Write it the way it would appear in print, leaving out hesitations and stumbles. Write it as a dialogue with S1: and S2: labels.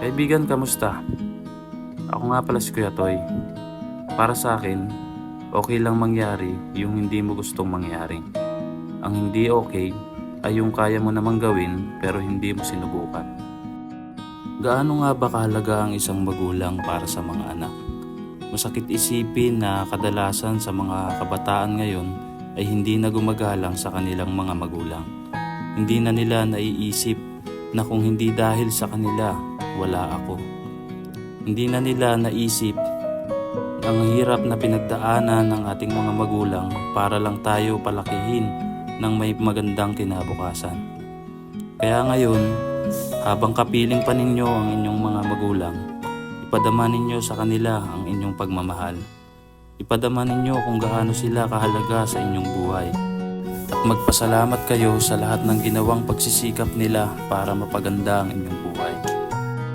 S1: Kaibigan, kamusta? Ako nga pala si Kuya Toy. Para sa akin, okay lang mangyari yung hindi mo gustong mangyari. Ang hindi okay ay yung kaya mo namang gawin pero hindi mo sinubukan. Gaano nga ba kahalaga ang isang magulang para sa mga anak? Masakit isipin na kadalasan sa mga kabataan ngayon ay hindi na gumagalang sa kanilang mga magulang. Hindi na nila naiisip na kung hindi dahil sa kanila, wala ako. Hindi na nila naisip ang hirap na pinagdaanan ng ating mga magulang para lang tayo palakihin ng may magandang kinabukasan. Kaya ngayon, habang kapiling pa ninyo ang inyong mga magulang, ipadama ninyo sa kanila ang inyong pagmamahal. Ipadama ninyo kung gaano sila kahalaga sa inyong buhay. At magpasalamat kayo sa lahat ng ginawang pagsisikap nila para mapaganda ang inyong buhay.